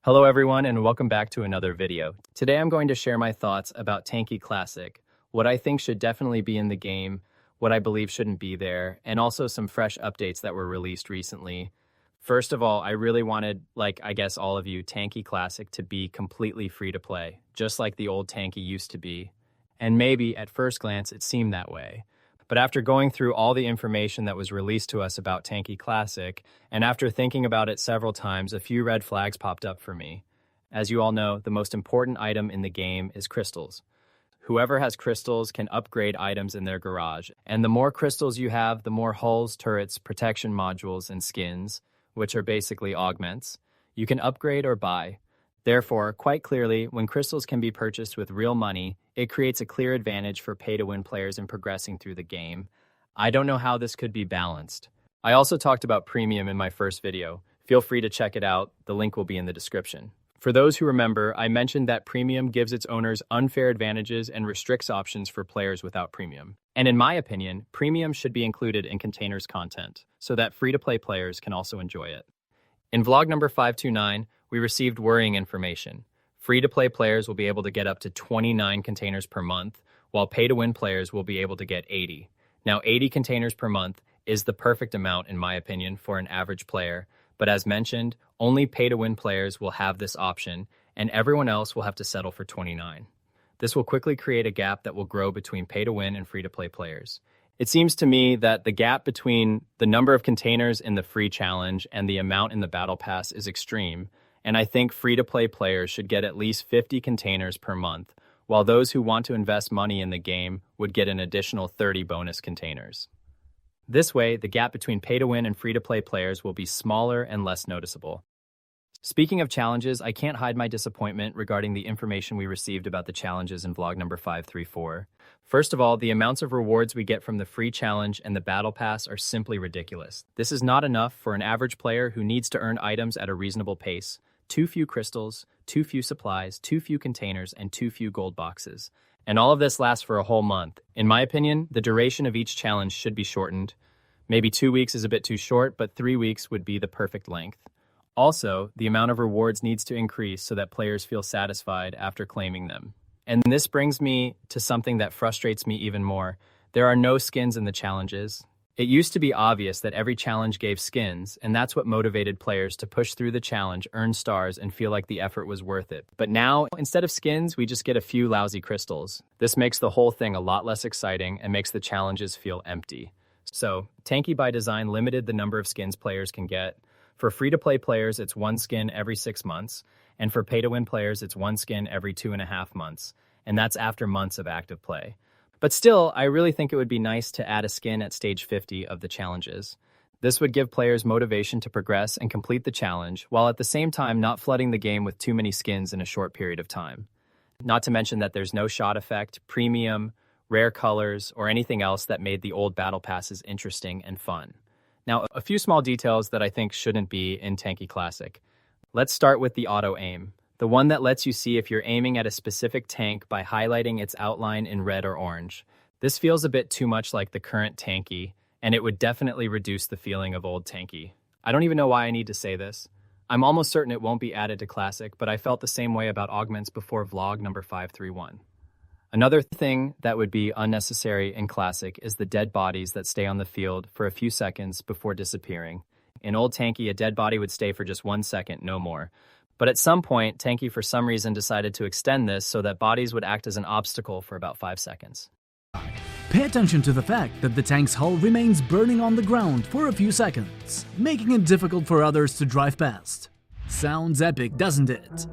Hello everyone and welcome back to another video. Today I'm going to share my thoughts about Tanki Classic, what I think should definitely be in the game, what I believe shouldn't be there, and also some fresh updates that were released recently. First of all, I really wanted, like I guess all of you, Tanki Classic to be completely free to play, just like the old Tanki used to be. And maybe at first glance it seemed that way. But after going through all the information that was released to us about Tanki Classic, and after thinking about it several times, a few red flags popped up for me. As you all know, the most important item in the game is crystals. Whoever has crystals can upgrade items in their garage, and the more crystals you have, the more hulls, turrets, protection modules, and skins, which are basically augments, you can upgrade or buy. Therefore, quite clearly, when crystals can be purchased with real money, it creates a clear advantage for pay-to-win players in progressing through the game. I don't know how this could be balanced. I also talked about premium in my first video. Feel free to check it out. The link will be in the description. For those who remember, I mentioned that premium gives its owners unfair advantages and restricts options for players without premium. And in my opinion, premium should be included in containers content so that free-to-play players can also enjoy it. In vlog number 529, we received worrying information. Free-to-play players will be able to get up to 29 containers per month, while pay-to-win players will be able to get 80. Now, 80 containers per month is the perfect amount, in my opinion, for an average player, but as mentioned, only pay-to-win players will have this option, and everyone else will have to settle for 29. This will quickly create a gap that will grow between pay-to-win and free-to-play players. It seems to me that the gap between the number of containers in the free challenge and the amount in the battle pass is extreme, and I think free-to-play players should get at least 50 containers per month, while those who want to invest money in the game would get an additional 30 bonus containers. This way, the gap between pay-to-win and free-to-play players will be smaller and less noticeable. Speaking of challenges, I can't hide my disappointment regarding the information we received about the challenges in vlog number 534. First of all, the amounts of rewards we get from the free challenge and the battle pass are simply ridiculous. This is not enough for an average player who needs to earn items at a reasonable pace. Too few crystals, too few supplies, too few containers, and too few gold boxes. And all of this lasts for a whole month. In my opinion, the duration of each challenge should be shortened. Maybe 2 weeks is a bit too short, but 3 weeks would be the perfect length. Also, the amount of rewards needs to increase so that players feel satisfied after claiming them. And this brings me to something that frustrates me even more. There are no skins in the challenges. It used to be obvious that every challenge gave skins, and that's what motivated players to push through the challenge, earn stars, and feel like the effort was worth it. But now, instead of skins, we just get a few lousy crystals. This makes the whole thing a lot less exciting and makes the challenges feel empty. So, Tanki by design limited the number of skins players can get. For free-to-play players, it's 1 skin every 6 months, and for pay-to-win players, it's 1 skin every 2.5 months, and that's after months of active play. But still, I really think it would be nice to add a skin at stage 50 of the challenges. This would give players motivation to progress and complete the challenge, while at the same time not flooding the game with too many skins in a short period of time. Not to mention that there's no shot effect, premium, rare colors, or anything else that made the old battle passes interesting and fun. Now, a few small details that I think shouldn't be in Tanki Classic. Let's start with the auto-aim, the one that lets you see if you're aiming at a specific tank by highlighting its outline in red or orange. This feels a bit too much like the current Tanki, and it would definitely reduce the feeling of old Tanki. I don't even know why I need to say this. I'm almost certain it won't be added to Classic, but I felt the same way about augments before vlog number 531. Another thing that would be unnecessary in Classic is the dead bodies that stay on the field for a few seconds before disappearing. In old Tanki, a dead body would stay for just 1 second, no more. But at some point, Tanki for some reason decided to extend this so that bodies would act as an obstacle for about 5 seconds. Pay attention to the fact that the tank's hull remains burning on the ground for a few seconds, making it difficult for others to drive past. Sounds epic, doesn't it?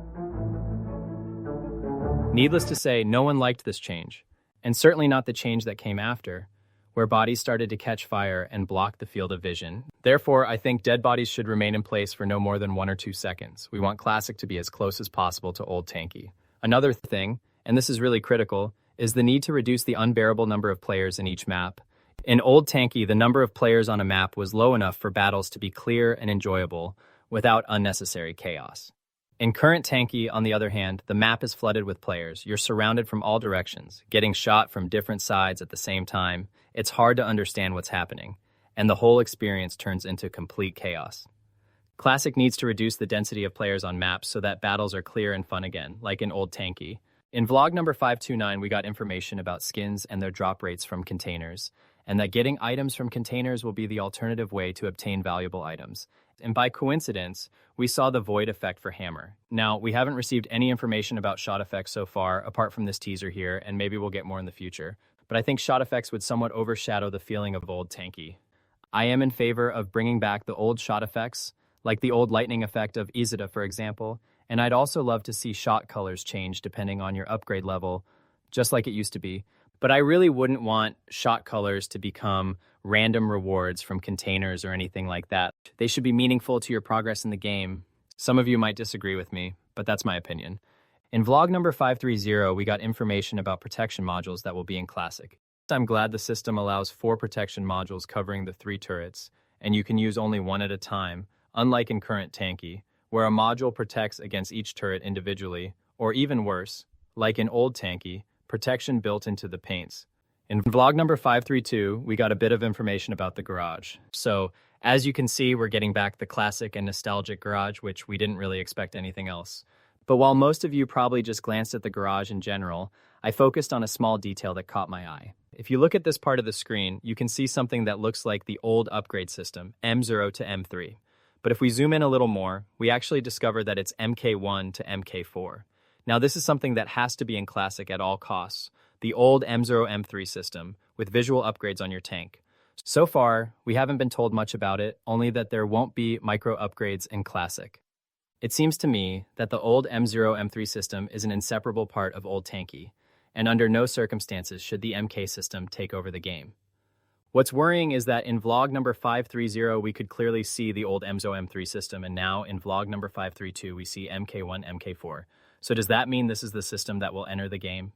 Needless to say, no one liked this change, and certainly not the change that came after, where bodies started to catch fire and block the field of vision. Therefore, I think dead bodies should remain in place for no more than 1 or 2 seconds. We want Classic to be as close as possible to old Tanki. Another thing, and this is really critical, is the need to reduce the unbearable number of players in each map. In old Tanki, the number of players on a map was low enough for battles to be clear and enjoyable without unnecessary chaos. In current Tanki, on the other hand, the map is flooded with players. You're surrounded from all directions, getting shot from different sides at the same time. It's hard to understand what's happening, and the whole experience turns into complete chaos. Classic needs to reduce the density of players on maps so that battles are clear and fun again, like in old Tanki. In vlog number 529, we got information about skins and their drop rates from containers, and that getting items from containers will be the alternative way to obtain valuable items. And by coincidence, we saw the void effect for Hammer. Now, we haven't received any information about shot effects so far, apart from this teaser here, and maybe we'll get more in the future. But I think shot effects would somewhat overshadow the feeling of old Tanki. I am in favor of bringing back the old shot effects, like the old lightning effect of Izida, for example, and I'd also love to see shot colors change depending on your upgrade level, just like it used to be. But I really wouldn't want shot colors to become random rewards from containers or anything like that. They should be meaningful to your progress in the game. Some of you might disagree with me, but that's my opinion. In vlog number 530, we got information about protection modules that will be in Classic. I'm glad the system allows 4 protection modules covering the 3 turrets, and you can use only one at a time, unlike in current Tanki, where a module protects against each turret individually, or even worse, like in old Tanki, protection built into the paints. In vlog number 532, we got a bit of information about the garage. So, as you can see, we're getting back the classic and nostalgic garage, which we didn't really expect anything else. But while most of you probably just glanced at the garage in general, I focused on a small detail that caught my eye. If you look at this part of the screen, you can see something that looks like the old upgrade system, M0 to M3. But if we zoom in a little more, we actually discover that it's MK1 to MK4. Now this is something that has to be in Classic at all costs, the old M0 M3 system, with visual upgrades on your tank. So far, we haven't been told much about it, only that there won't be micro upgrades in Classic. It seems to me that the old M0 M3 system is an inseparable part of old Tanki, and under no circumstances should the MK system take over the game. What's worrying is that in vlog number 530, we could clearly see the old M0 M3 system, and now in vlog number 532, we see MK1, MK4. So does that mean this is the system that will enter the game?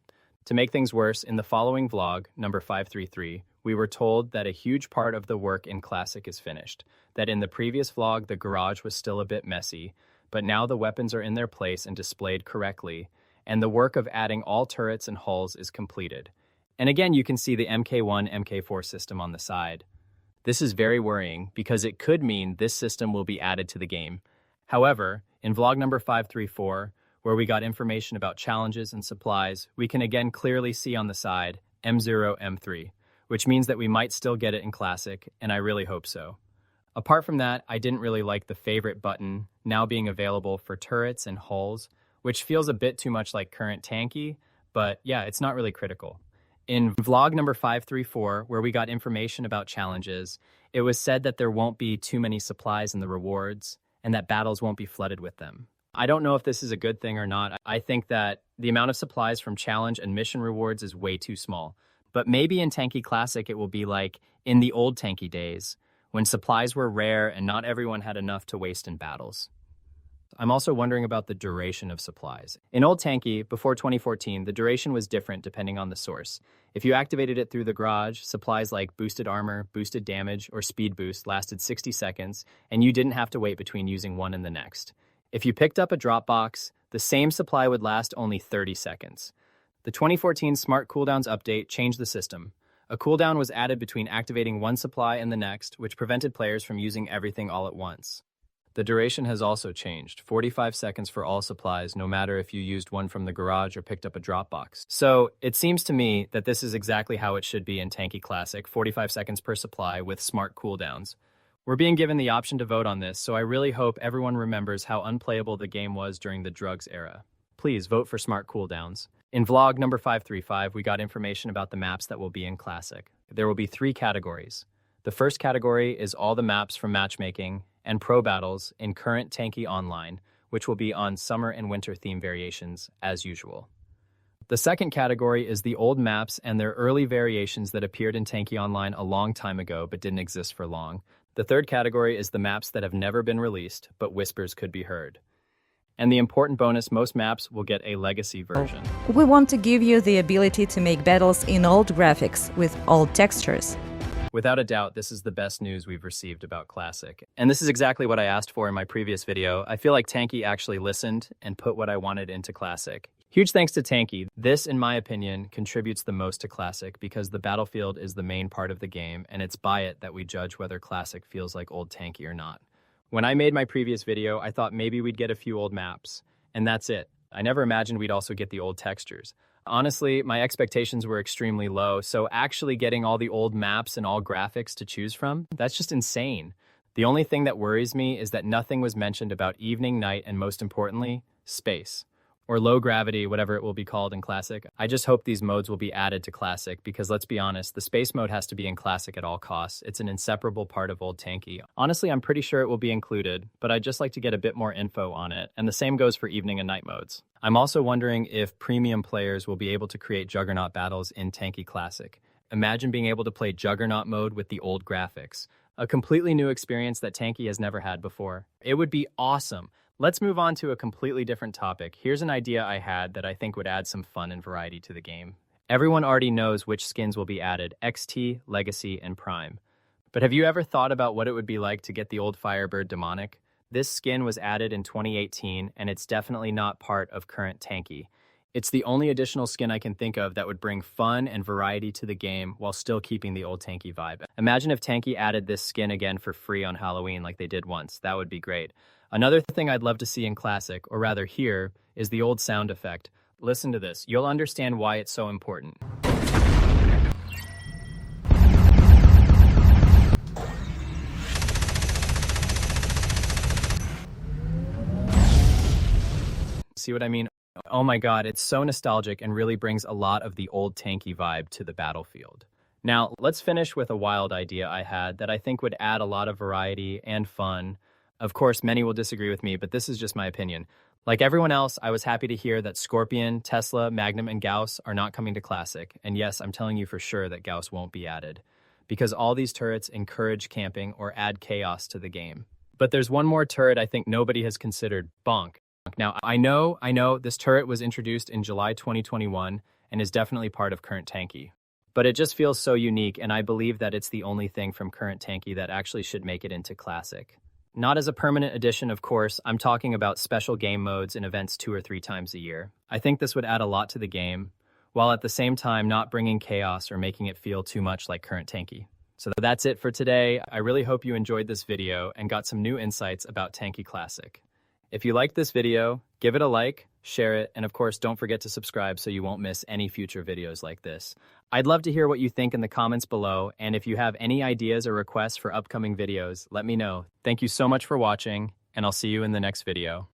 To make things worse, in the following vlog, number 533, we were told that a huge part of the work in Classic is finished, that in the previous vlog, the garage was still a bit messy, but now the weapons are in their place and displayed correctly, and the work of adding all turrets and hulls is completed. And again, you can see the MK1, MK4 system on the side. This is very worrying because it could mean this system will be added to the game. However, in vlog number 534, where we got information about challenges and supplies, we can again clearly see on the side M0, M3, which means that we might still get it in Classic, and I really hope so. Apart from that, I didn't really like the favorite button now being available for turrets and hulls, which feels a bit too much like current Tanki, but yeah, it's not really critical. In vlog number 534, where we got information about challenges, it was said that there won't be too many supplies in the rewards, and that battles won't be flooded with them. I don't know if this is a good thing or not. I think that the amount of supplies from challenge and mission rewards is way too small. But maybe in Tanki Classic it will be like in the old Tanki days, when supplies were rare and not everyone had enough to waste in battles. I'm also wondering about the duration of supplies. In old Tanki, before 2014, the duration was different depending on the source. If you activated it through the garage, supplies like boosted armor, boosted damage, or speed boost lasted 60 seconds, and you didn't have to wait between using one and the next. If you picked up a drop box, the same supply would last only 30 seconds. The 2014 Smart Cooldowns update changed the system. A cooldown was added between activating one supply and the next, which prevented players from using everything all at once. The duration has also changed, 45 seconds for all supplies, no matter if you used one from the garage or picked up a drop box. So it seems to me that this is exactly how it should be in Tanki Classic, 45 seconds per supply with smart cooldowns. We're being given the option to vote on this, so I really hope everyone remembers how unplayable the game was during the drugs era. Please vote for smart cooldowns. In vlog number 535, we got information about the maps that will be in Classic. There will be 3 categories. The first category is all the maps from matchmaking and pro battles in current Tanki Online, which will be on summer and winter theme variations, as usual. The second category is the old maps and their early variations that appeared in Tanki Online a long time ago but didn't exist for long. The third category is the maps that have never been released, but whispers could be heard. And the important bonus, most maps will get a legacy version. We want to give you the ability to make battles in old graphics with old textures. Without a doubt, this is the best news we've received about Classic. And this is exactly what I asked for in my previous video. I feel like Tanki actually listened and put what I wanted into Classic. Huge thanks to Tanki. This, in my opinion, contributes the most to Classic because the battlefield is the main part of the game, and it's by it that we judge whether Classic feels like old Tanki or not. When I made my previous video, I thought maybe we'd get a few old maps, and that's it. I never imagined we'd also get the old textures. Honestly, my expectations were extremely low, so actually getting all the old maps and all graphics to choose from, that's just insane. The only thing that worries me is that nothing was mentioned about evening, night, and most importantly, space. Or low gravity, whatever it will be called in Classic. I just hope these modes will be added to Classic because let's be honest, the space mode has to be in Classic at all costs. It's an inseparable part of Old Tanki. Honestly, I'm pretty sure it will be included, but I'd just like to get a bit more info on it, and the same goes for evening and night modes. I'm also wondering if premium players will be able to create Juggernaut battles in Tanki Classic. Imagine being able to play Juggernaut mode with the old graphics. A completely new experience that Tanki has never had before. It would be awesome. Let's move on to a completely different topic. Here's an idea I had that I think would add some fun and variety to the game. Everyone already knows which skins will be added, XT, Legacy, and Prime. But have you ever thought about what it would be like to get the old Firebird Demonic? This skin was added in 2018, and it's definitely not part of current Tanki. It's the only additional skin I can think of that would bring fun and variety to the game while still keeping the old Tanki vibe. Imagine if Tanki added this skin again for free on Halloween like they did once. That would be great. Another thing I'd love to see in Classic, or rather hear, is the old sound effect. Listen to this. You'll understand why it's so important. See what I mean? Oh my god, it's so nostalgic and really brings a lot of the old Tanki vibe to the battlefield. Now, let's finish with a wild idea I had that I think would add a lot of variety and fun. Of course, many will disagree with me, but this is just my opinion. Like everyone else, I was happy to hear that Scorpion, Tesla, Magnum, and Gauss are not coming to Classic. And yes, I'm telling you for sure that Gauss won't be added, because all these turrets encourage camping or add chaos to the game. But there's one more turret I think nobody has considered, Bonk. Now, I know, this turret was introduced in July 2021 and is definitely part of current Tanki. But it just feels so unique, and I believe that it's the only thing from current Tanki that actually should make it into Classic. Not as a permanent addition, of course. I'm talking about special game modes and events 2 or 3 times a year. I think this would add a lot to the game, while at the same time not bringing chaos or making it feel too much like current Tanki. So that's it for today. I really hope you enjoyed this video and got some new insights about Tanki Classic. If you liked this video, give it a like, share it, and of course don't forget to subscribe so you won't miss any future videos like this. I'd love to hear what you think in the comments below, and if you have any ideas or requests for upcoming videos, let me know. Thank you so much for watching, and I'll see you in the next video.